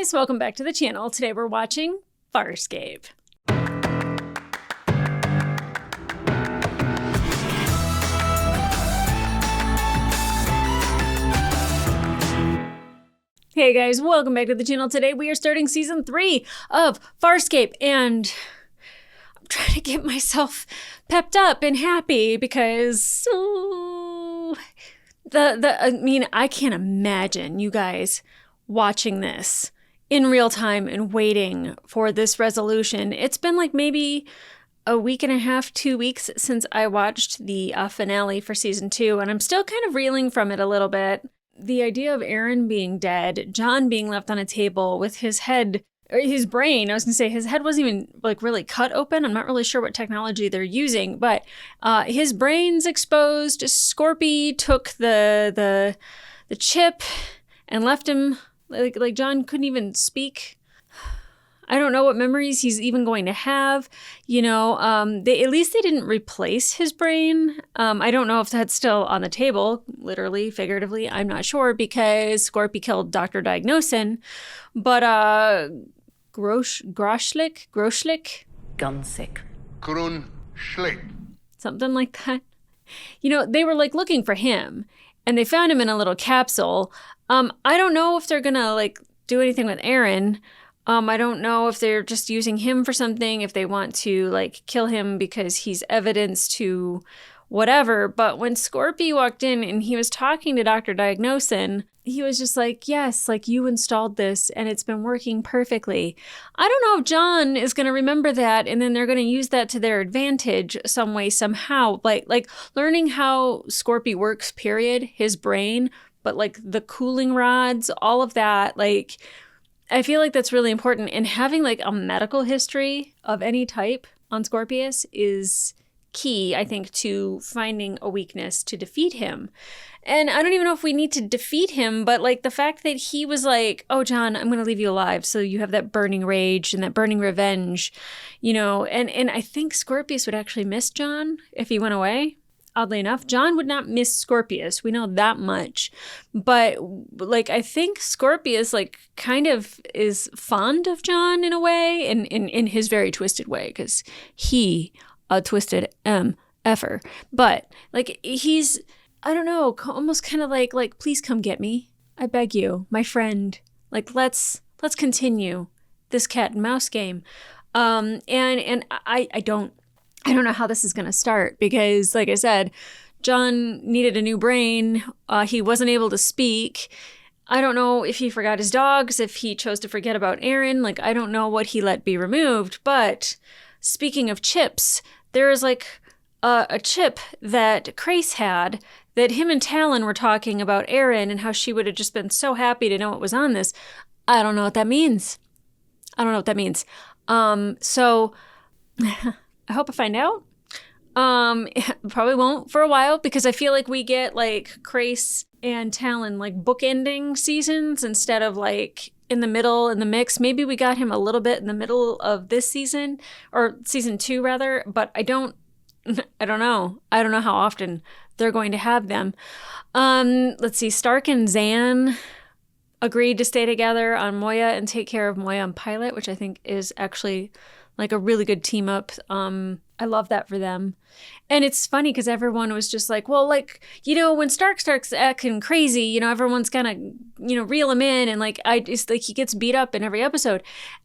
guys, welcome back to the channel. Today we're watching Farscape. Hey guys, welcome back to the channel. Today we are starting season 3 of Farscape, and I'm trying to get myself pepped up and happy because I can't imagine you guys watching this in real time and waiting for this resolution. It's been like maybe a week and a half, 2 weeks since I watched the finale for season 2, and I'm still kind of reeling from it a little bit. The idea of Aaron being dead, John being left on a table with his head, or his brain, I was gonna say his head wasn't even like really cut open. I'm not really sure what technology they're using, but his brain's exposed. Scorpy took the chip and left him, like John couldn't even speak. I don't know what memories he's even going to have. You know, at least they didn't replace his brain. I don't know if that's still on the table, literally, figuratively. I'm not sure because Scorpy killed Dr. Diagnosin. But Groschlik? Gunsick. Grunschlik. Something like that. You know, they were like looking for him and they found him in a little capsule. I don't know if they're gonna like do anything with Aaron. I don't know if they're just using him for something, if they want to like kill him because he's evidence to whatever. But when Scorpy walked in and he was talking to Dr. Diagnosin, he was just like, yes, like you installed this and it's been working perfectly. I don't know if John is going to remember that and then they're going to use that to their advantage some way, somehow. Like learning how Scorpy works, period, his brain, but like the cooling rods, all of that, like I feel like that's really important. And having like a medical history of any type on Scorpius is key, I think, to finding a weakness to defeat him. And I don't even know if we need to defeat him, but like the fact that he was like, oh, John, I'm going to leave you alive. So you have that burning rage and that burning revenge, you know, and I think Scorpius would actually miss John if he went away. Oddly enough, John would not miss Scorpius. We know that much. But like, I think Scorpius like kind of is fond of John in a way, in his very twisted way, because he a twisted effer. But like he's, I don't know, almost kind of like please come get me. I beg you, my friend. Like let's continue this cat and mouse game. And I don't know how this is going to start because, like I said, John needed a new brain. He wasn't able to speak. I don't know if he forgot his dogs, if he chose to forget about Aaron. Like, I don't know what he let be removed. But speaking of chips, there is like a chip that Crace had that him and Talon were talking about Aaron and how she would have just been so happy to know what was on this. I don't know what that means. So... I hope I find out. Probably won't for a while because I feel like we get like Crace and Talon like bookending seasons instead of like in the middle in the mix. Maybe we got him a little bit in the middle of this season or season 2 rather, but I don't know. I don't know how often they're going to have them. Let's see. Stark and Zan agreed to stay together on Moya and take care of Moya and Pilot, which I think is actually like a really good team up. I love that for them. And it's funny because everyone was just like, well, like, you know, when Stark's acting crazy, you know, everyone's gonna, you know, reel him in. And like, it's like he gets beat up in every episode.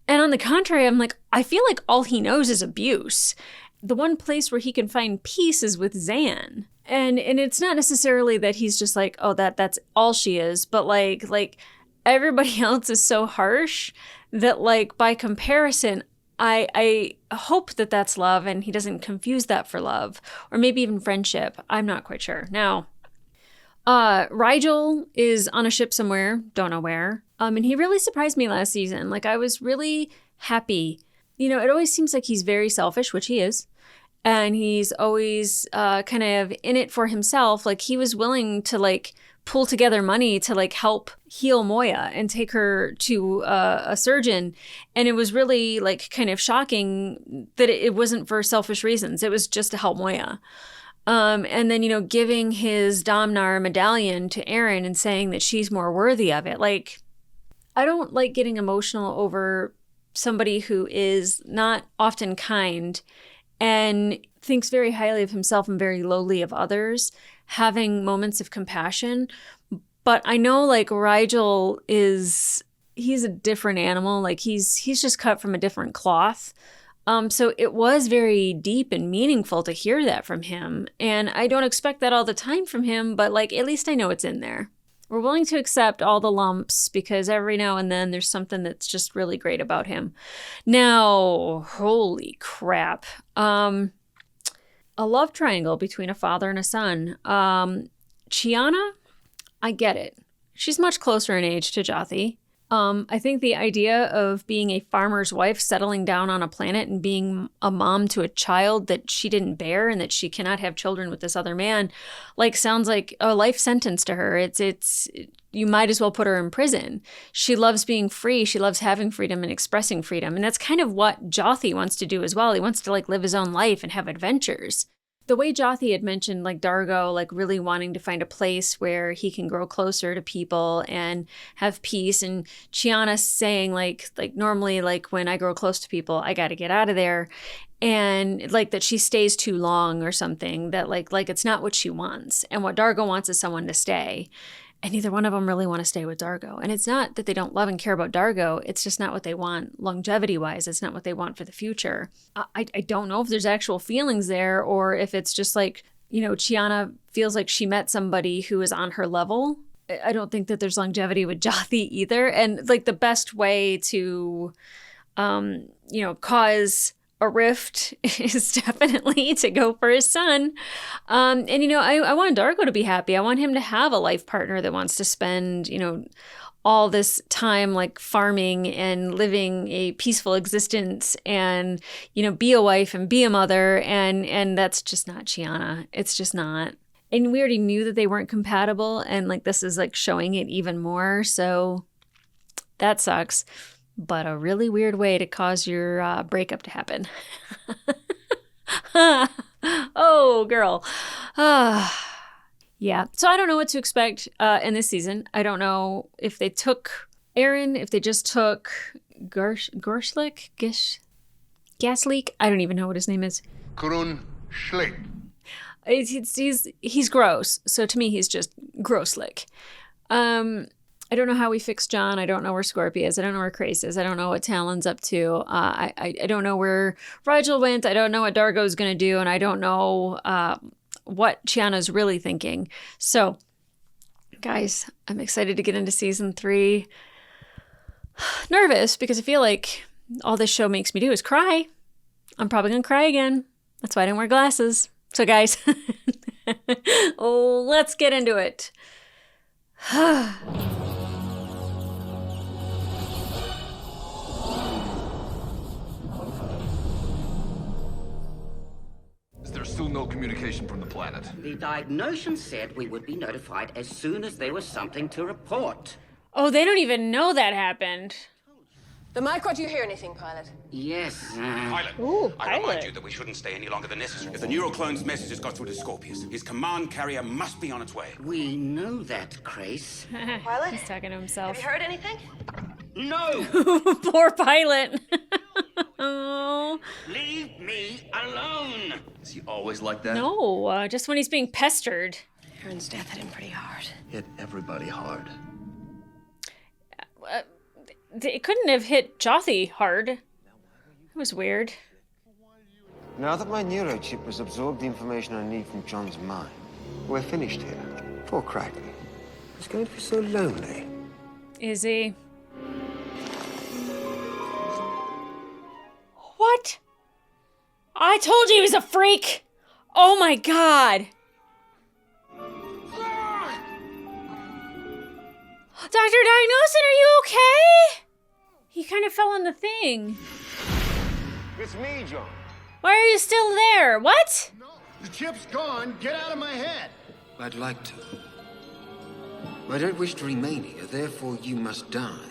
And on the contrary, I'm like, I feel like all he knows is abuse. The one place where he can find peace is with Zan. And it's not necessarily that he's just like, oh, that's all she is. But like everybody else is so harsh that like by comparison, I hope that that's love and he doesn't confuse that for love or maybe even friendship. I'm not quite sure. Now, Rigel is on a ship somewhere, don't know where. And he really surprised me last season. Like I was really happy. You know, it always seems like he's very selfish, which he is. And he's always kind of in it for himself. Like he was willing to like pull together money to like help heal Moya and take her to a surgeon. And it was really like kind of shocking that it wasn't for selfish reasons. It was just to help Moya. And then, you know, giving his Domnar medallion to Aaron and saying that she's more worthy of it. Like, I don't like getting emotional over somebody who is not often kind and thinks very highly of himself and very lowly of others, having moments of compassion. But I know like Rigel he's a different animal. Like he's just cut from a different cloth. So it was very deep and meaningful to hear that from him. And I don't expect that all the time from him, but like at least I know it's in there. We're willing to accept all the lumps because every now and then there's something that's just really great about him. Now, holy crap. A love triangle between a father and a son. Chiana, I get it. She's much closer in age to Jothi. I think the idea of being a farmer's wife, settling down on a planet and being a mom to a child that she didn't bear and that she cannot have children with this other man, like sounds like a life sentence to her. It's you might as well put her in prison. She loves being free. She loves having freedom and expressing freedom. And that's kind of what Jothi wants to do as well. He wants to like live his own life and have adventures. The way Jothi had mentioned, like Dargo, like really wanting to find a place where he can grow closer to people and have peace, and Chiana saying like normally like when I grow close to people, I got to get out of there, and like that she stays too long or something, that like it's not what she wants, and what Dargo wants is someone to stay. And neither one of them really want to stay with Dargo. And it's not that they don't love and care about Dargo. It's just not what they want longevity-wise. It's not what they want for the future. I don't know if there's actual feelings there or if it's just like, you know, Chiana feels like she met somebody who is on her level. I don't think that there's longevity with Jothi either. And like the best way to, cause a rift is definitely to go for his son. And, you know, I want Dargo to be happy. I want him to have a life partner that wants to spend, you know, all this time like farming and living a peaceful existence and, you know, be a wife and be a mother. And that's just not Chiana. It's just not. And we already knew that they weren't compatible. And like this is like showing it even more. So that sucks. But a really weird way to cause your breakup to happen. Oh, girl. Yeah. So I don't know what to expect in this season. I don't know if they took Aaron, if they just took Gorshlik? Gasleak? I don't even know what his name is. Kurun Schleip. He's gross. So to me, he's just Grosslick. I don't know how we fix John. I don't know where Scorpio is. I don't know where Crace is. I don't know what Talon's up to. I don't know where Rigel went. I don't know what Dargo's going to do. And I don't know what Chiana's really thinking. So, guys, I'm excited to get into season 3. Nervous because I feel like all this show makes me do is cry. I'm probably going to cry again. That's why I didn't wear glasses. So, guys, let's get into it. There's still no communication from the planet. The Diagnosian said we would be notified as soon as there was something to report. Oh, they don't even know that happened. The Micro, do you hear anything, Pilot? Yes. Pilot, Ooh, I remind Pilot. you that we shouldn't stay any longer than necessary. If the Neuroclone's message has got through to Scorpius, his command carrier must be on its way. We know that, Crace. Pilot? He's talking to Have himself. you heard anything? No! Poor Pilot. Oh. Leave me alone! Is he always like that? No, just when he's being pestered. Aaron's death hit him pretty hard. Hit everybody hard. It couldn't have hit Jothi hard. It was weird. Now that my neurochip has absorbed the information I need from John's mind, we're finished here. Poor Crichton. He's going to be so lonely. Is he? What? I told you he was a freak! Oh my god! Dr. Diagnosin, are you okay? He kind of fell on the thing. It's me, John. Why are you still there? What? No, the chip's gone. Get out of my head. I'd like to. I don't wish to remain here, therefore you must die.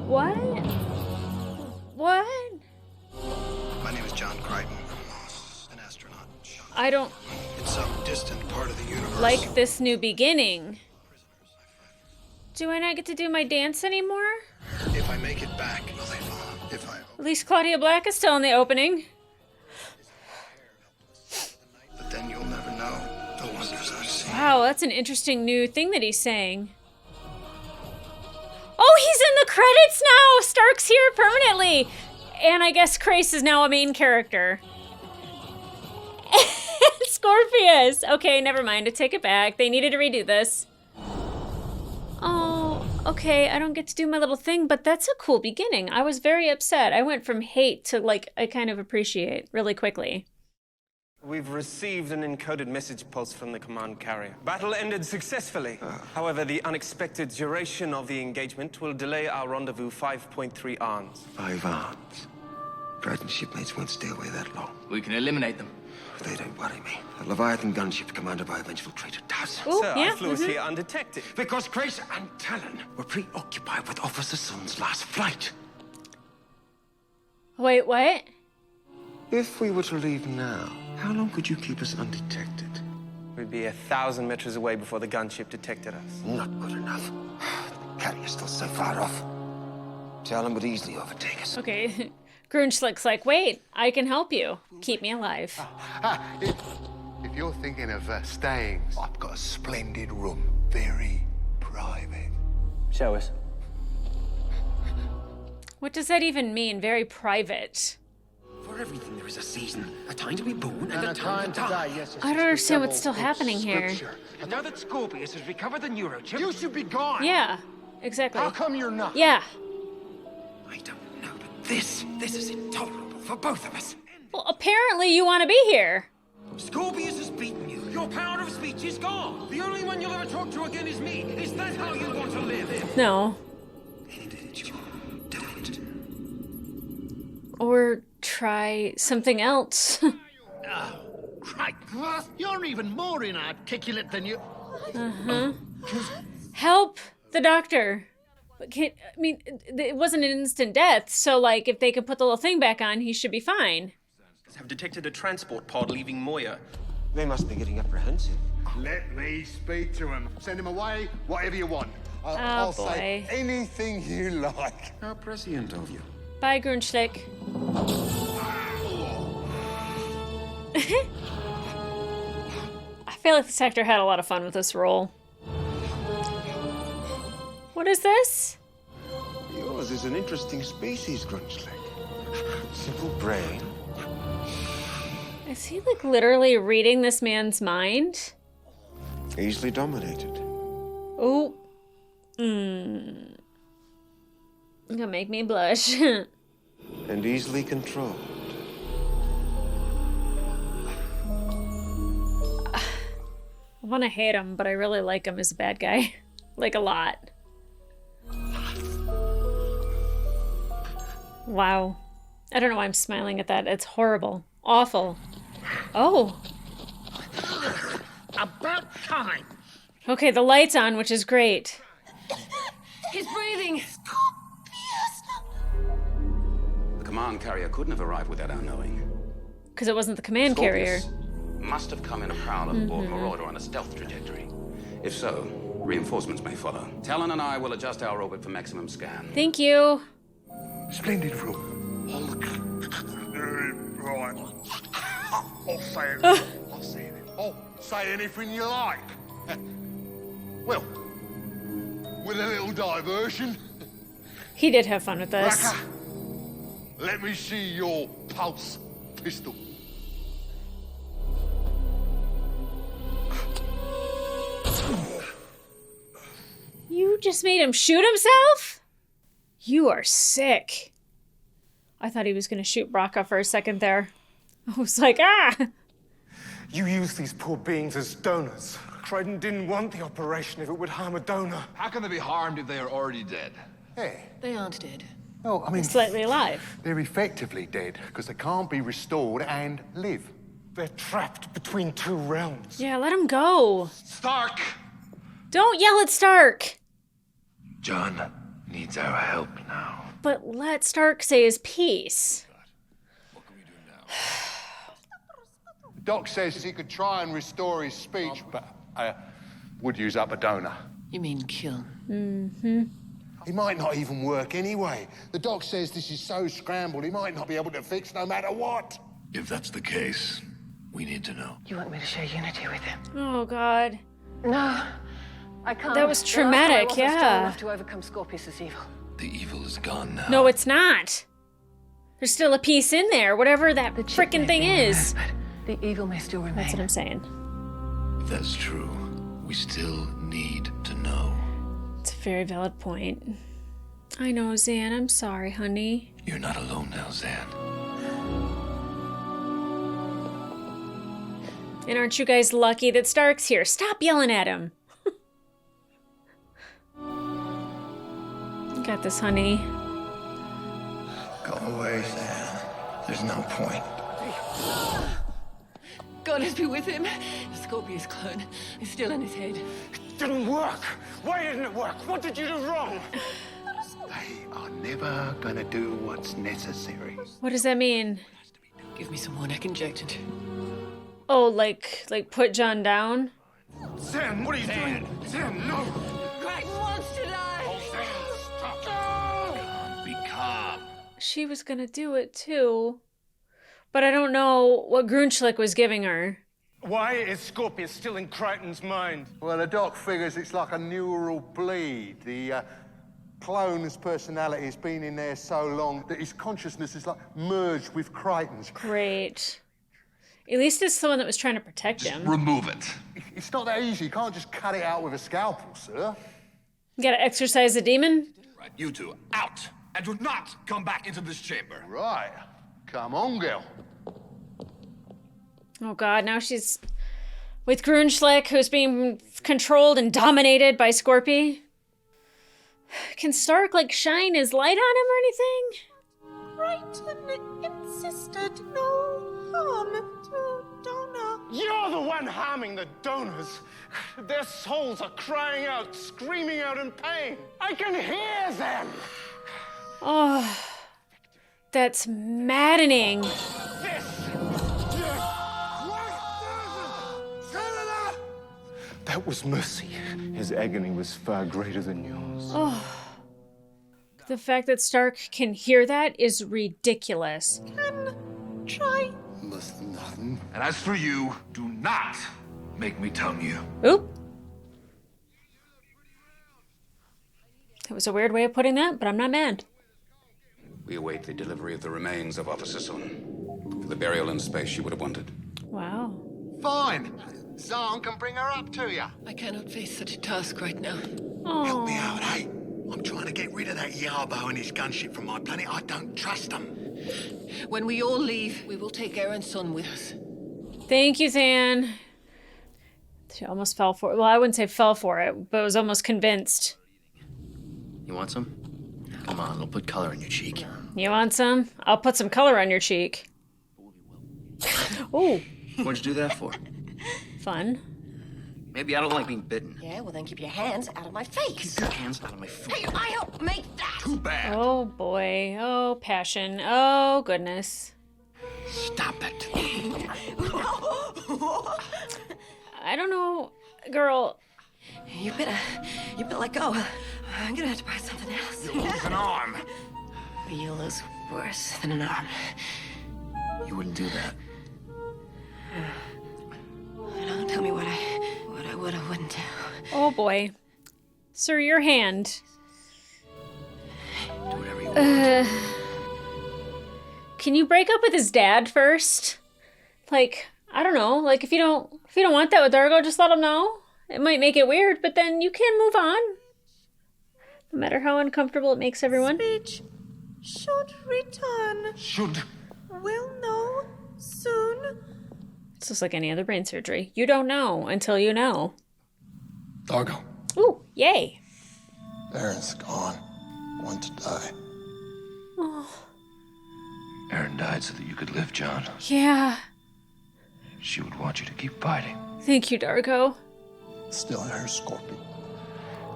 What? What? My name is John Crichton. I'm an astronaut. I don't In some distant part of the universe. like this new beginning. Do I not get to do my dance anymore? If I make it back, At least Claudia Black is still in the opening. but then you'll never know the wonders I've seen. Wow, that's an interesting new thing that he's saying. Oh, he's in the credits now! Stark's here permanently! And I guess Krace is now a main character. Scorpius! Okay, never mind. I take it back. They needed to redo this. Oh, okay. I don't get to do my little thing, but that's a cool beginning. I was very upset. I went from hate to, like, I kind of appreciate really quickly. We've received an encoded message pulse from the command carrier. Battle ended successfully. However, the unexpected duration of the engagement will delay our rendezvous 5.3 arms. 5 arms. Crichton's shipmates won't stay away that long. We can eliminate them. They don't worry me. The Leviathan gunship commanded by a vengeful traitor does. Ooh, Sir, yeah, I flew us here undetected. Because Grace and Talon were preoccupied with Officer Sun's last flight. Wait, what? If we were to leave now, how long could you keep us undetected? We'd be 1,000 meters away before the gunship detected us. Not good enough. The carrier's still so far off. Talon would easily overtake us. Okay. Grunschlick's like, wait, I can help you. Keep me alive. If you're thinking of staying, I've got a splendid room. Very private. Show us. What does that even mean? Very private. For everything there is a season, a time to be born and a time to die. Yes, I don't understand what's still happening here. And now that Scorpius has recovered the neurochip, you should be gone. Yeah, exactly. How come you're not? Yeah. I don't know, but this is intolerable for both of us. Well, apparently you want to be here. Scorpius has beaten you. Your power of speech is gone. The only one you'll ever talk to again is me. Is that how you want to live? No. Don't. Or try something else. Oh, right. You're even more inarticulate than you. Help the doctor. But I mean, it wasn't an instant death, so like if they could put the little thing back on, he should be fine. Have detected a transport pod leaving Moya. They must be getting apprehensive. Let me speak to him. Send him away, whatever you want. I'll say boy. anything you like. How prescient of you. Bye, Grunschlick. I feel like this actor had a lot of fun with this role. What is this? Yours is an interesting species, Grunschlick. Simple brain. Is he like literally reading this man's mind? Easily dominated. Oh. You're gonna make me blush. And easily controlled. I want to hate him, but I really like him as a bad guy. Like a lot. Wow. I don't know why I'm smiling at that. It's horrible. Awful. Oh. About time. Okay, the light's on, which is great. He's breathing. The command carrier couldn't have arrived without our knowing. Because it wasn't the command carrier. Scorpius must have come in a prowler aboard Marauder on a stealth trajectory. If so, reinforcements may follow. Talon and I will adjust our orbit for maximum scan. Thank you. Splendid room. Right. I'll say it. I'll say it. Oh, say anything you like. Well, with a little diversion. He did have fun with this. Raka, let me see your pulse pistol. You just made him shoot himself? You are sick. I thought he was going to shoot Braca for a second there. I was like, ah! You use these poor beings as donors. Crichton didn't want the operation if it would harm a donor. How can they be harmed if they are already dead? Hey. They aren't dead. Oh, I mean, Slightly alive. they're effectively dead because they can't be restored and live. They're trapped between two realms. Yeah, let him go. Stark! Don't yell at Stark. John needs our help now. But let Stark say his piece. What can we do now? Doc says he could try and restore his speech, but would use up a donor. You mean kill? Mm-hmm. He might not even work anyway. The doc says this is so scrambled, he might not be able to fix no matter what. If that's the case, we need to know. You want me to share Unity with him? Oh, God. No, I can't. That was The last time I traumatic, wasn't strong yeah. enough to overcome Scorpius's evil. The evil is gone now. No, it's not. There's still a piece in there, whatever that The chip frickin' may thing be is. removed, but the evil may still remain. That's what I'm saying. If that's true, we still need to know. It's a very valid point. I know, Zan. I'm sorry, honey. You're not alone now, Zan. And aren't you guys lucky that Stark's here? Stop yelling at him. You got this, honey. Go away, Sam. There's no point. God has been with him. The Scorpius clone is still in his head. It didn't work. Why didn't it work? What did you do wrong? They are never gonna do what's necessary. What does that mean? Give me some more neck injected. Oh, like put John down? Sam, what are you doing? Sam, no! Crichton wants to die. Be calm. She was gonna do it too. But I don't know what Grunschlick was giving her. Why is Scorpius still in Crichton's mind? Well, the doc figures it's like a neural bleed. The clone's personality has been in there so long that his consciousness is like merged with Crichton's. Great. At least it's the one that was trying to protect him. Remove it. It's not that easy. You can't just cut it out with a scalpel, sir. You gotta exorcise the demon? Right, you two, out. And do not come back into this chamber. Right. Come on, girl. Oh god, now she's with Grunschlick, who's being controlled and dominated by Scorpy. Can Stark, like, shine his light on him or anything? Crichton insisted no harm to Donor. You're the one harming the donors. Their souls are crying out, screaming out in pain. I can hear them. Oh, that's maddening. That was mercy. His agony was far greater than yours. Oh, the fact that Stark can hear that is ridiculous. Try. Listen, nothing. And as for you, do not make me tongue you. Oop. That was a weird way of putting that, but I'm not mad. We await the delivery of the remains of Officer Sun for the burial in space she would have wanted. Wow. Fine. Zan can bring her up to you. I cannot face such a task right now. Help me out, eh? I'm trying to get rid of that Yarbo and his gunship from my planet. I don't trust them. When we all leave, we will take Aaron's son with us. Thank you, Than. She almost fell for it. Well, I wouldn't say fell for it, but was almost convinced. You want some? Come on, it'll put color in your cheek. You want some? I'll put some color on your cheek. Ooh. What'd you do that for? Fun. Maybe I don't like being bitten. Yeah, well then keep your hands out of my face. Keep your hands out of my food. Hey, I helped make that. Too bad. Oh boy. Oh, passion. Oh, goodness. Stop it. I don't know, girl. You better let go. I'm gonna have to buy something else. You lose an arm. You'll lose worse than an arm. You wouldn't do that. Don't tell me what I would or wouldn't do. Oh boy. Sir, your hand. Do whatever you want. Can you break up with his dad first? Like, I don't know. Like, if you don't want that with Dargo, just let him know. It might make it weird, but then you can move on. No matter how uncomfortable it makes everyone. Speech should return. Should. We'll know soon. It's just like any other brain surgery. You don't know until you know. Dargo. Ooh, yay. Aaron's gone. Want to die. Oh, Aaron died so that you could live, John. yeah. She would want you to keep fighting. Thank you, Dargo. Still in her, Scorpion.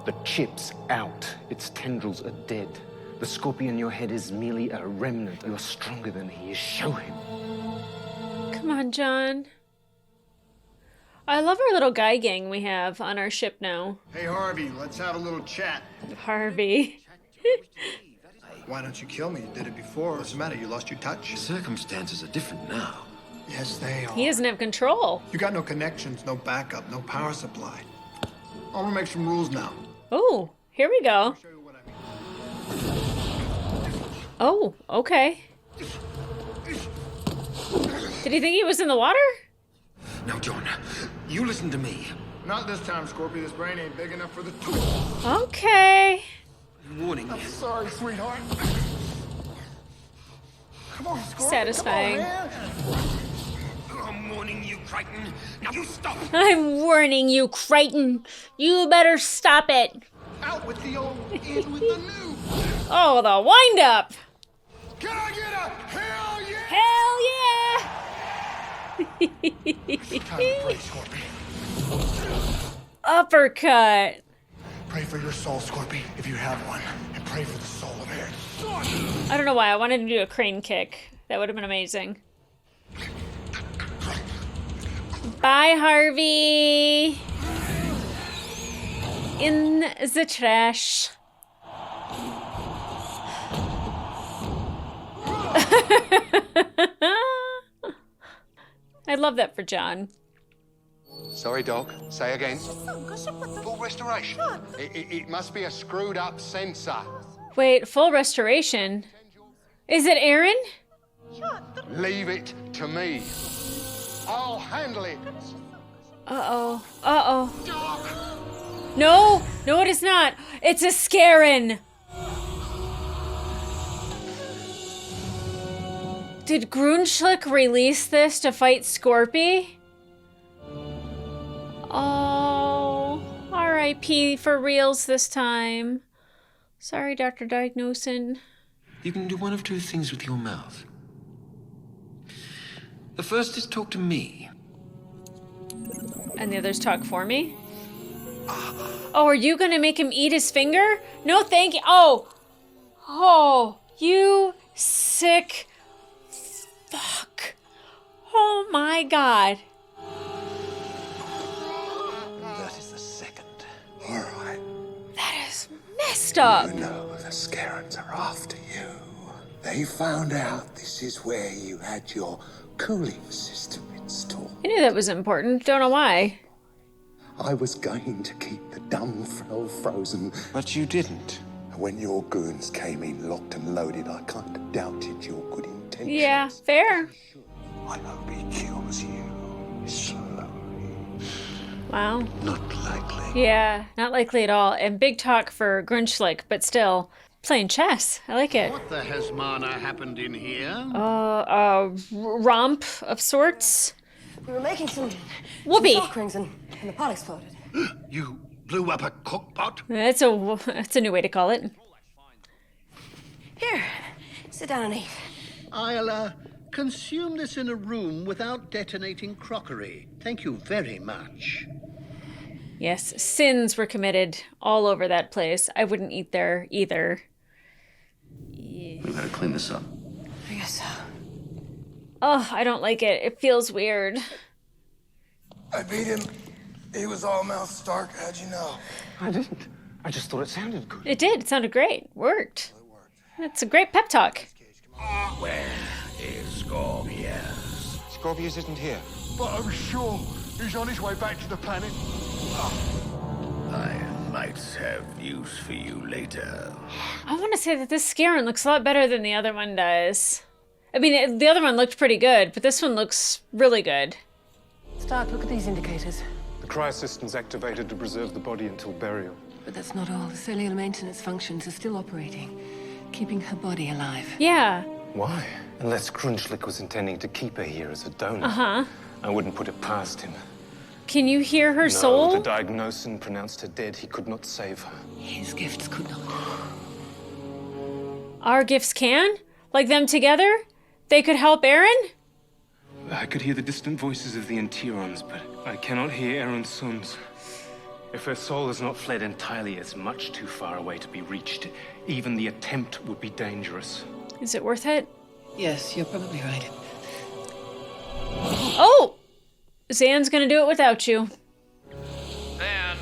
The chip's out. Its tendrils are dead. The scorpion in your head is merely a remnant. You're stronger than he is. Show him. Come on, John. I love our little guy gang we have on our ship now. Hey, Harvey, let's have a little chat. Harvey. Why don't you kill me? You did it before. What's the matter? You lost your touch? The circumstances are different now. Yes, they are. He doesn't have control. You got no connections, no backup, no power supply. I'm gonna make some rules now. Oh, here we go. Oh, okay. Did he think he was in the water? Now, John, you listen to me. Not this time, Scorpio. This brain ain't big enough for the two. Okay. Warning. I'm sorry, sweetheart. Come on, Scorpio. Satisfying. Come on, man. I'm warning you, Crichton. Now you stop. I'm warning you, Crichton. You better stop it. Out with the old, in with the new. Oh, the wind up. Can I get a hell yeah? Hell Time to pray, Scorpio. Uppercut. Pray for your soul, Scorpio, if you have one. And pray for the soul of Aaron. I don't know why. I wanted to do a crane kick. That would have been amazing. Bye, Harvey. In the trash. I love that for John. Sorry, Doc. Say again. Full restoration. It must be a screwed up sensor. Wait, full restoration? Is it Aaron? Leave it to me. I'll handle it. Uh-oh. Uh-oh. No! No, it is not. It's a Scarin. Did Grunschlick release this to fight Scorpy? Oh, R.I.P. for reals this time. Sorry, Dr. Diagnosin. You can do one of two things with your mouth. The first is talk to me. And the others talk for me? Oh, are you gonna make him eat his finger? No, thank you. Oh. Oh, you sick fuck. Oh my God. That is the second. All right. That is messed up. You know the Scarons are after you. They found out this is where you had your cooling system installed. I knew that was important. Don't know why. I was going to keep the dumb fell frozen. But you didn't. When your goons came in locked and loaded, I kind of doubted your good intentions. Yeah, fair. I hope he kills you slowly. Wow. Not likely. Yeah, not likely at all. And big talk for Grunschlick, but still. Playing chess. I like it. What the Hesmana happened in here? Romp of sorts. We were making some Whoopee. spark rings and the pot exploded. You blew up a cookpot? That's a new way to call it. Here, sit down and eat. I'll consume this in a room without detonating crockery. Thank you very much. Yes, sins were committed all over that place. I wouldn't eat there either. We better clean this up. I guess so. Oh, I don't like it. It feels weird. I beat him. He was all mouth Stark. How'd you know? I didn't. I just thought it sounded good. It did. It sounded great. Worked. That's a great pep talk. Where is Scorpius? Scorpius isn't here. But I'm sure he's on his way back to the planet. I might have news for you later. I want to say that this Scarin looks a lot better than the other one does. I mean, the other one looked pretty good, but this one looks really good. Stark, look at these indicators. The cryosystem's activated to preserve the body until burial. But that's not all. The cellular maintenance functions are still operating, keeping her body alive. Yeah. Why? Unless Grunschlick was intending to keep her here as a donor. Uh-huh. I wouldn't put it past him. Can you hear her soul? No, the diagnosin pronounced her dead. He could not save her. His gifts could not. Our gifts can? Like them together? They could help Aaron? I could hear the distant voices of the Enterons, but I cannot hear Aaron's sons. If her soul has not fled entirely, it's much too far away to be reached. Even the attempt would be dangerous. Is it worth it? Yes, you're probably right. Oh! Zan's gonna do it without you. Then,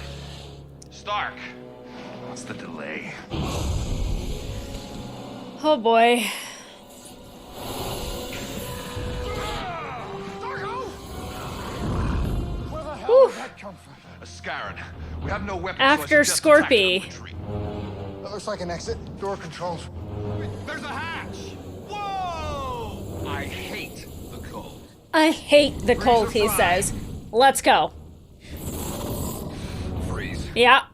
Stark. What's the delay? Oh boy. Where the hell did that come from? A Scarran. We have no weapons. After Scorpy. That looks like an exit. Door controls. Wait, there's a hatch. Whoa! I hate the cold. I hate the cold, he says. Let's go. Freeze. Yeah.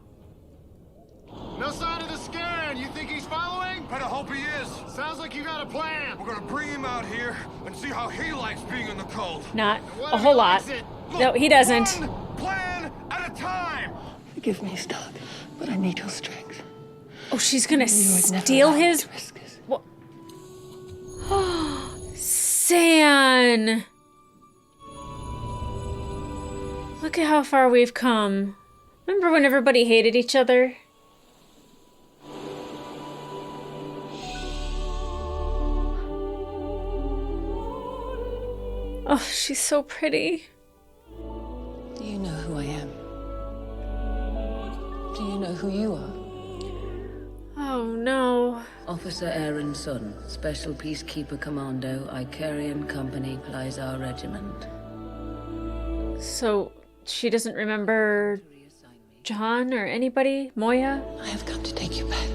No sign of the Scarran. You think he's following? Better hope he is. Sounds like you got a plan. We're gonna bring him out here and see how he likes being in the cold. Not a whole lot. No, he doesn't. One plan at a time. Forgive me, Stark, but I need your strength. Oh, she's gonna steal his. What? San. Look at how far we've come. Remember when everybody hated each other? Oh, she's so pretty. Do you know who I am? Do you know who you are? Oh, no. Officer Aaron's son, Special Peacekeeper Commando, Icarian Company, Plizar Regiment. So, she doesn't remember John or anybody? Moya? I have come to take you back.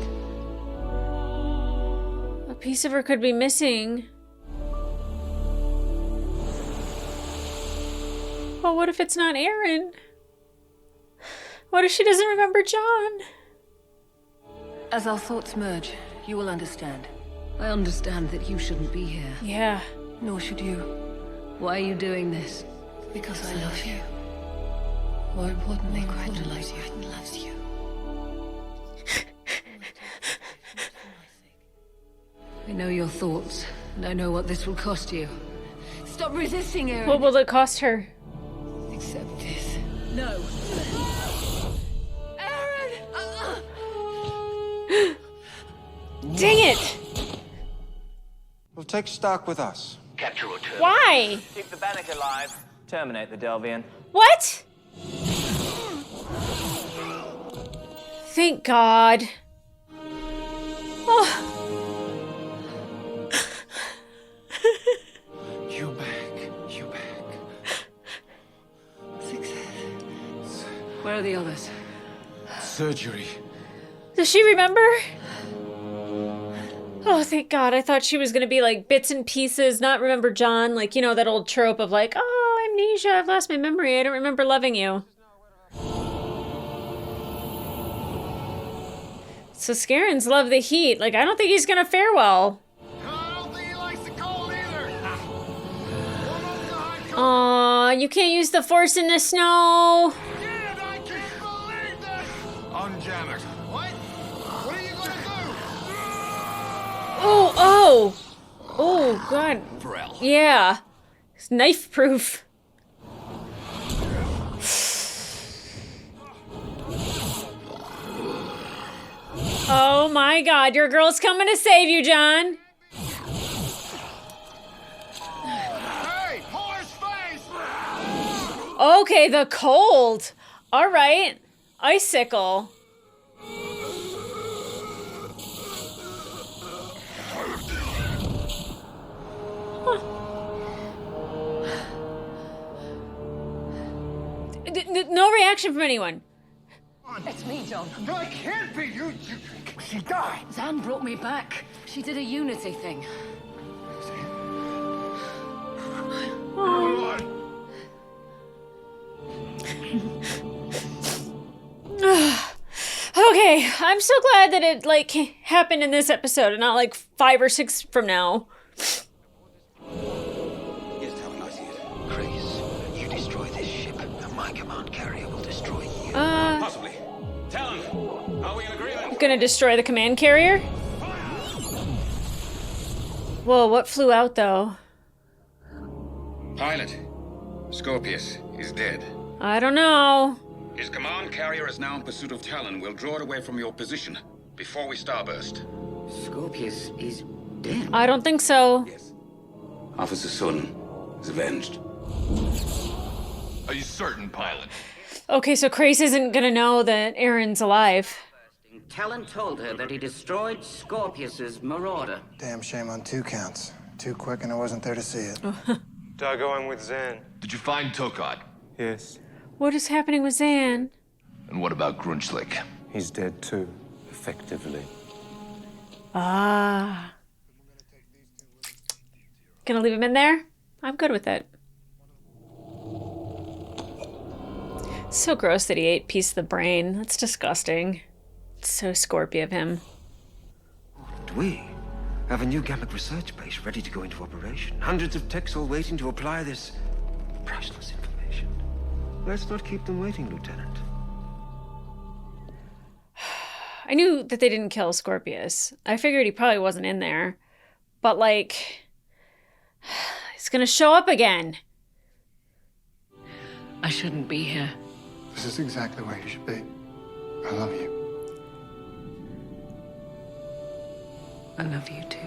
A piece of her could be missing. Well, what if it's not Aaron? What if she doesn't remember John? As our thoughts merge, you will understand. I understand that you shouldn't be here. Yeah. Nor should you. Why are you doing this? Because I love you. More importantly, Crichton loves you. Crichton loves you. I know your thoughts, and I know what this will cost you. Stop resisting, Aaron. What will it cost her? Accept this. No. Dang it! We'll take Stark with us. Capture or terminate. Why? Keep the Bannock alive. Terminate the Delvian. What? Thank God. Oh. You back. You back. Success. Where are the others? Surgery. Does she remember? Oh, thank God. I thought she was going to be like bits and pieces, not remember John. Like, you know, that old trope of like, oh, amnesia, I've lost my memory. I don't remember loving you. So Scarrans love the heat. Like, I don't think he's going to fare well. I don't think he likes the cold either. Aw, you can't use the Force in the snow. Dad, I can't believe this. Unjam it. What? What are you gonna do? Oh. Oh, God. Brell. Yeah. It's knife proof. Oh my God, your girl's coming to save you, John. Hey, horse face! Okay, the cold. All right. Icicle. Huh. No reaction from anyone. It's me, John. No, it can't be you. She died. Zan brought me back. She did a Unity thing. Okay, I'm so glad that it, like, happened in this episode and not, like, 5 or 6 from now. Here's how I see it. Chris, you destroy this ship, and my command carrier will destroy you. Possibly. Talon, are we in agreement? Gonna destroy the command carrier? Whoa, what flew out, though? Pilot, Scorpius is dead. I don't know. His command carrier is now in pursuit of Talon. We'll draw it away from your position before we starburst. Scorpius is dead. I don't think so. Yes. Officer Sun is avenged. Are you certain, pilot? Okay, so Crace isn't gonna know that Aaron's alive. Talon told her that he destroyed Scorpius's Marauder. Damn shame on 2 counts. Too quick and I wasn't there to see it. Did go in with Zan? Did you find Tokad? Yes. What is happening with Zan? And what about Grunchlick? He's dead too, effectively. Ah. Gonna leave him in there? I'm good with it. So gross that he ate a piece of the brain. That's disgusting. It's so Scorpio of him. We have a new Gamma research base ready to go into operation. Hundreds of techs all waiting to apply this priceless information. Let's not keep them waiting, Lieutenant. I knew that they didn't kill Scorpius. I figured he probably wasn't in there. But, like, he's gonna show up again. I shouldn't be here. This is exactly where you should be. I love you. I love you too.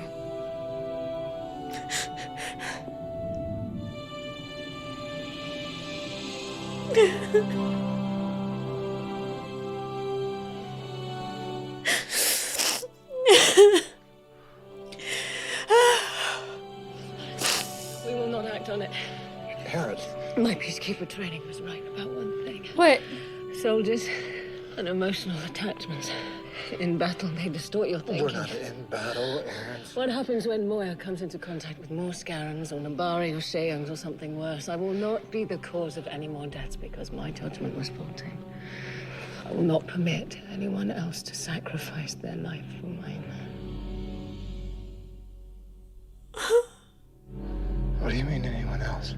We will not act on it. Harris. My peacekeeper training was right about one thing. What? Soldiers and emotional attachments. In battle, they distort your thinking. We're not in battle, Aaron. What happens when Moya comes into contact with more Scarans or Nabari or Sheyangs or something worse? I will not be the cause of any more deaths because my judgment was faulty. I will not permit anyone else to sacrifice their life for mine. What do you mean, anyone else?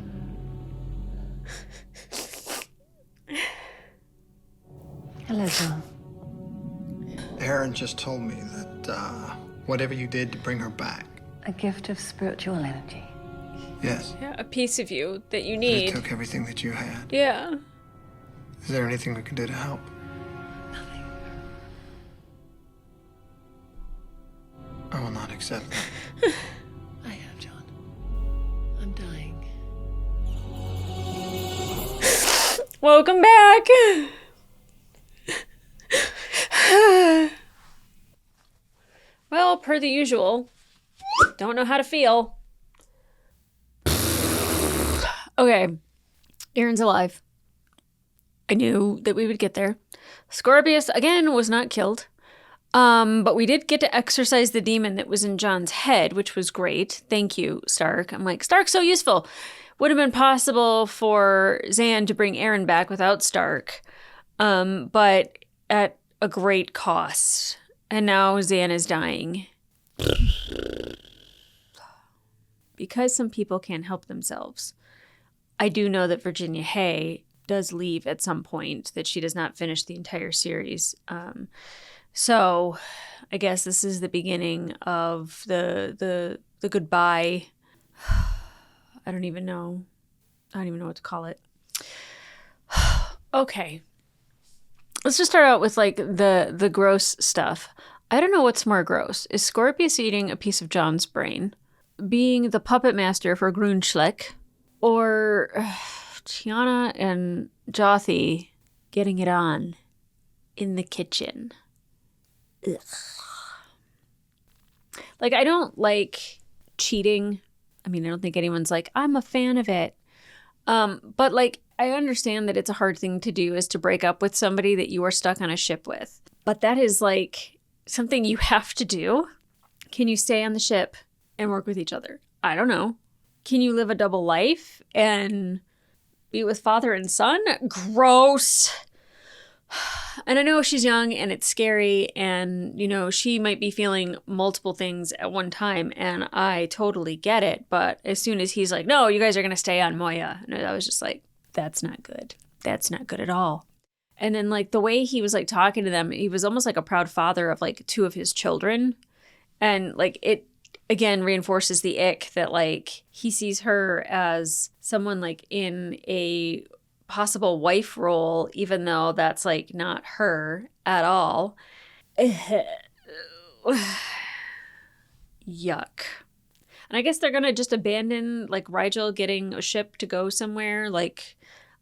Hello, John. Aaron just told me that, whatever you did to bring her back. A gift of spiritual energy. Yes. Yeah, a piece of you that you He need. took everything that you had. Yeah. Is there anything we can do to help? Nothing. I will not accept that. I have, John. I'm dying. Welcome back. Well, per the usual, don't know how to feel. Okay, Aaron's alive. I knew that we would get there. Scorpius, again, was not killed. But we did get to exorcise the demon that was in John's head, which was great. Thank you, Stark. I'm like, Stark's so useful. Would have been possible for Zan to bring Aaron back without Stark, but at a great cost. And now Zan is dying. Because some people can't help themselves. I do know that Virginia Hay does leave at some point, that she does not finish the entire series. So I guess this is the beginning of the goodbye. I don't even know what to call it. Okay. Let's just start out with like the gross stuff. I don't know what's more gross. Is Scorpius eating a piece of John's brain, being the puppet master for Grunchlick, or Tiana and Jothi getting it on in the kitchen? Ugh. Like, I don't like cheating. I mean, I don't think anyone's like, I'm a fan of it. But like, I understand that it's a hard thing to do, is to break up with somebody that you are stuck on a ship with. But that is like something you have to do. Can you stay on the ship and work with each other? I don't know. Can you live a double life and be with father and son? Gross. And I know she's young and it's scary, and, you know, she might be feeling multiple things at one time, and I totally get it. But as soon as he's like, no, you guys are going to stay on Moya, and I was just like, that's not good. That's not good at all. And then, like, the way he was, like, talking to them, he was almost like a proud father of, like, 2 of his children. And, like, it, again, reinforces the ick that, like, he sees her as someone, like, in a possible wife role, even though that's, like, not her at all. Yuck. And I guess they're going to just abandon, like, Rigel getting a ship to go somewhere. Like,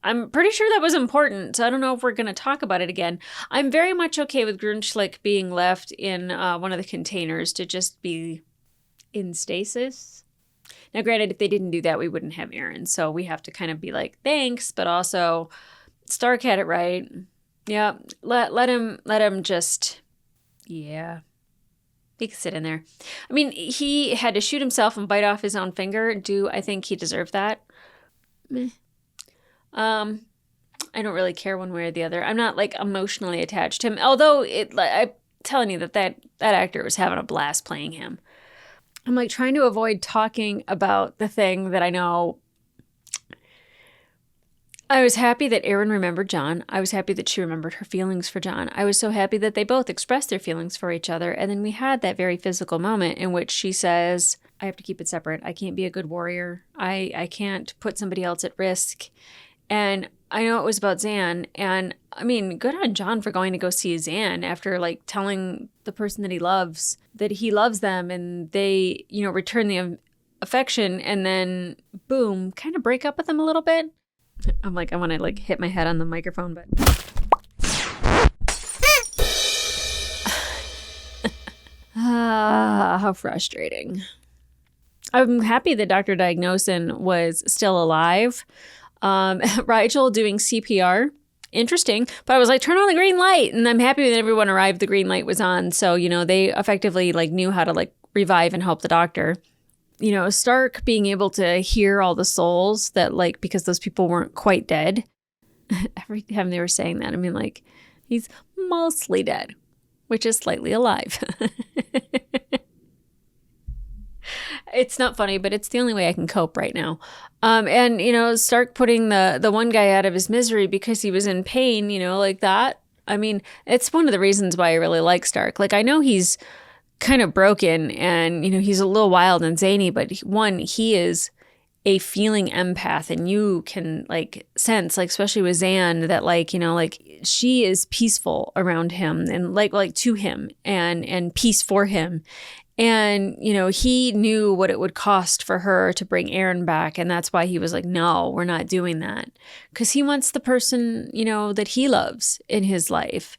I'm pretty sure that was important. So I don't know if we're going to talk about it again. I'm very much okay with Grunschlick being left in one of the containers to just be in stasis. Now, granted, if they didn't do that, we wouldn't have Aaron. So we have to kind of be like, thanks, but also Stark had it right. Yeah, let him just, yeah. He could sit in there. I mean, he had to shoot himself and bite off his own finger. Do I think he deserved that? Meh. I don't really care one way or the other. I'm not like emotionally attached to him. Although I'm telling you that actor was having a blast playing him. I'm like trying to avoid talking about the thing that I know. I was happy that Erin remembered John. I was happy that she remembered her feelings for John. I was so happy that they both expressed their feelings for each other. And then we had that very physical moment in which she says, I have to keep it separate. I can't be a good warrior. I can't put somebody else at risk. And I know it was about Zan. And I mean, good on John for going to go see Zan after like telling the person that he loves them and they, return the affection and then boom, kind of break up with him a little bit. I'm like, I want to like hit my head on the microphone, but how frustrating. I'm happy that Dr. Diagnosin was still alive. Rigel doing CPR. Interesting. But I was like, turn on the green light. And I'm happy that everyone arrived. The green light was on. So, they effectively like knew how to like revive and help the doctor. Stark being able to hear all the souls that like, because those people weren't quite dead. Every time they were saying that, I mean, like, he's mostly dead, which is slightly alive. It's not funny, but it's the only way I can cope right now. And Stark putting the one guy out of his misery because he was in pain, like that. I mean, it's one of the reasons why I really like Stark. Like, I know he's kind of broken and, he's a little wild and zany, but he is a feeling empath and you can like sense, like, especially with Zan, that like, she is peaceful around him and like to him and peace for him. And, he knew what it would cost for her to bring Aaron back. And that's why he was like, no, we're not doing that. Because he wants the person, that he loves in his life.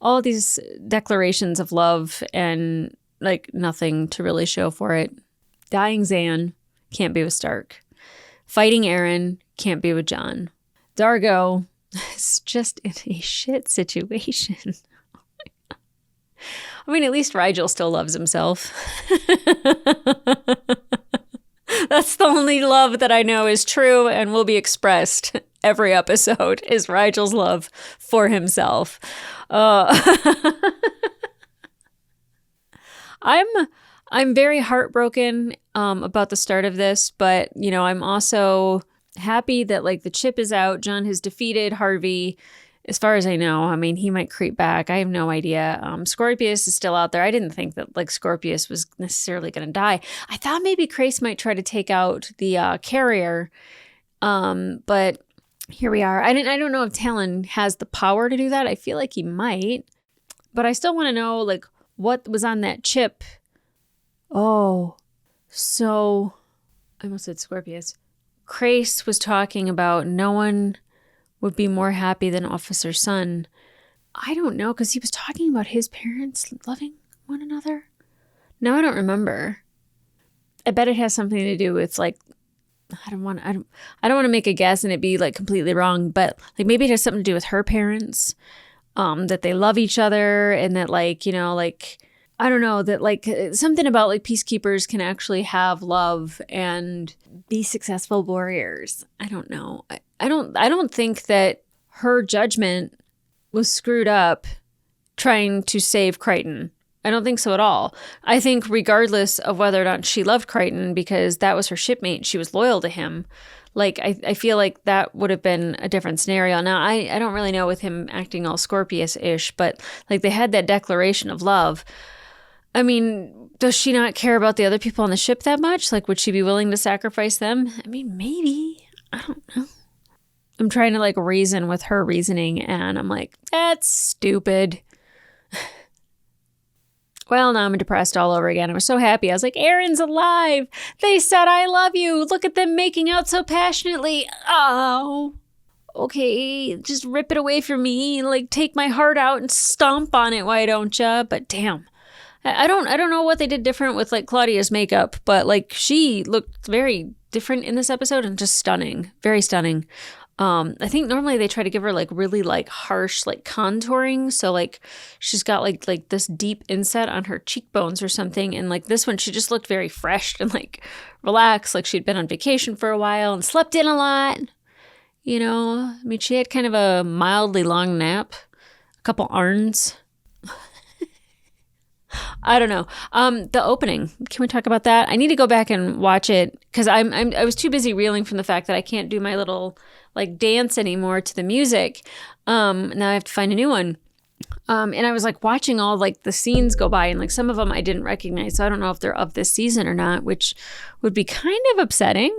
All these declarations of love and like nothing to really show for it. Dying Zan, can't be with Stark. Fighting Aaron, can't be with John. Dargo is just in a shit situation. I mean, at least Rigel still loves himself. That's the only love that I know is true and will be expressed every episode is Rigel's love for himself. I'm very heartbroken about the start of this, but I'm also happy that like the chip is out. John has defeated Harvey. As far as I know, I mean, he might creep back. I have no idea. Scorpius is still out there. I didn't think that like Scorpius was necessarily going to die. I thought maybe Crace might try to take out the carrier, but here we are. I don't know if Talon has the power to do that. I feel like he might, but I still want to know like what was on that chip. Oh, so I almost said Scorpius. Crace was talking about no one would be more happy than Officer Sun. I don't know, because he was talking about his parents loving one another. No, I don't remember. I bet it has something to do with like, I don't want to make a guess and it be like completely wrong, but like maybe it has something to do with her parents, that they love each other and that like, like, I don't know, that like something about like peacekeepers can actually have love and be successful warriors. I don't know. I don't think that her judgment was screwed up trying to save Crichton. I don't think so at all. I think regardless of whether or not she loved Crichton because that was her shipmate, she was loyal to him. Like, I feel like that would have been a different scenario. Now, I don't really know with him acting all Scorpius-ish, but like they had that declaration of love. I mean, does she not care about the other people on the ship that much? Like, would she be willing to sacrifice them? I mean, maybe. I don't know. I'm trying to like reason with her reasoning and I'm like, that's stupid. Well, now I'm depressed all over again. I was so happy. I was like, Aaron's alive. They said, I love you. Look at them making out so passionately. Oh, okay. Just rip it away from me. Like, take my heart out and stomp on it. Why don't ya? But damn. I don't know what they did different with like Claudia's makeup, but like she looked very different in this episode and just stunning. Very stunning. I think normally they try to give her like really like harsh like contouring. So like she's got like this deep inset on her cheekbones or something. And like this one, she just looked very fresh and like relaxed. Like she'd been on vacation for a while and slept in a lot. You know, I mean, she had kind of a mildly long nap, a couple arns. I don't know. The opening. Can we talk about that? I need to go back and watch it because I was too busy reeling from the fact that I can't do my little like dance anymore to the music. Now I have to find a new one. And I was like watching all like the scenes go by and like some of them I didn't recognize. So I don't know if they're of this season or not, which would be kind of upsetting.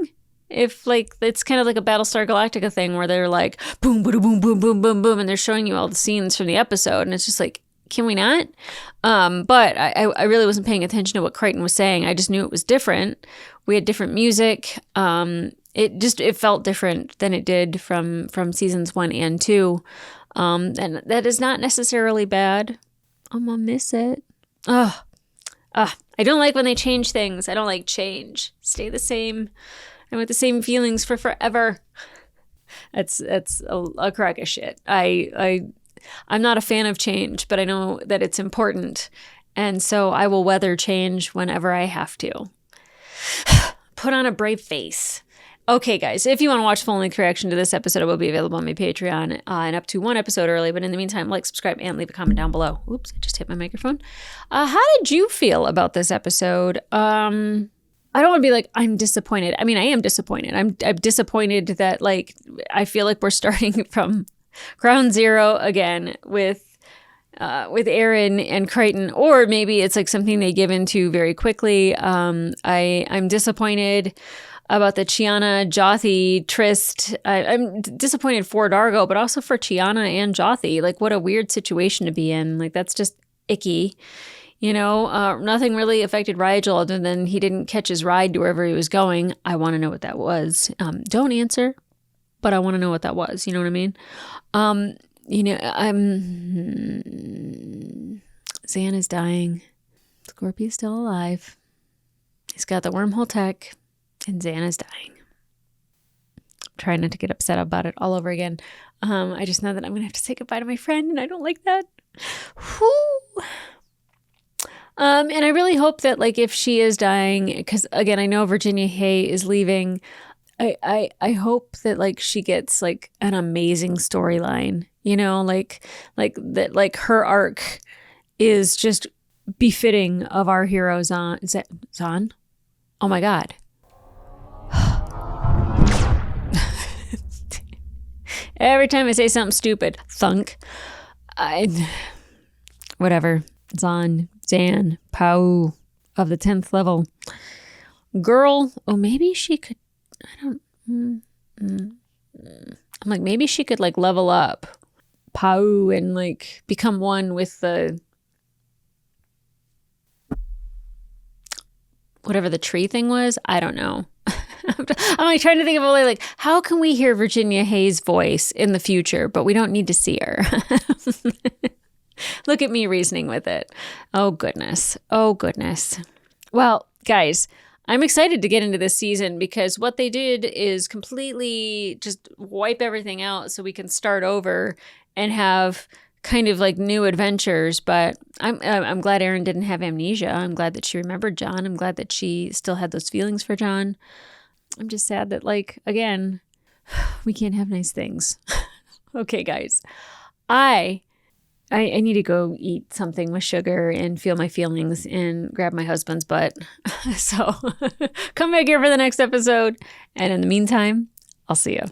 If like it's kind of like a Battlestar Galactica thing where they're like boom, boom, boom, boom, boom, boom, boom, and they're showing you all the scenes from the episode, and it's just like, can we not? But I really wasn't paying attention to what Crichton was saying. I just knew it was different. We had different music. It felt different than it did from seasons 1 and 2. And that is not necessarily bad. I'm gonna miss it. I don't like when they change things. I don't like change. Stay the same. I want the same feelings for forever. That's a crock of shit. I'm not a fan of change, but I know that it's important. And so I will weather change whenever I have to. Put on a brave face. Okay, guys, if you want to watch full-length reaction to this episode, it will be available on my Patreon and up to one episode early. But in the meantime, like, subscribe, and leave a comment down below. Oops, I just hit my microphone. How did you feel about this episode? I don't want to be like, I'm disappointed. I mean, I am disappointed. I'm disappointed that, like, I feel like we're starting from ground zero again with Aaron and Crichton, or maybe it's like something they give into very quickly. I'm disappointed about the Chiana Jothi tryst. I'm disappointed for Dargo, but also for Chiana and Jothi. Like, what a weird situation to be in. Like, that's just icky. You know, nothing really affected Rigel other than he didn't catch his ride to wherever he was going. I want to know what that was. Don't answer, but I want to know what that was. You know what I mean? You know, Zan is dying. Scorpio's still alive. He's got the wormhole tech, and Zan is dying. I'm trying not to get upset about it all over again. I just know that I'm going to have to say goodbye to my friend, and I don't like that. Whew. And I really hope that, like, if she is dying, because, again, I know Virginia Hay is leaving, I hope that, like, she gets, like, an amazing storyline, you know, like that, like, her arc is just befitting of our hero, Zan. Zan? Oh, my God. Every time I say something stupid, thunk. Whatever. Zan, Pau of the 10th level. Girl, oh, maybe she could, I'm like, maybe she could, like, level up Pau and, like, become one with the, whatever the tree thing was. I don't know. I'm like trying to think of a way, like, how can we hear Virginia Hay's voice in the future, but we don't need to see her? Look at me reasoning with it. Oh, goodness. Oh, goodness. Well, guys, I'm excited to get into this season because what they did is completely just wipe everything out so we can start over and have kind of like new adventures. But I'm glad Erin didn't have amnesia. I'm glad that she remembered John. I'm glad that she still had those feelings for John. I'm just sad that, like, again, we can't have nice things. Okay, guys. I need to go eat something with sugar and feel my feelings and grab my husband's butt. So come back here for the next episode. And in the meantime, I'll see you.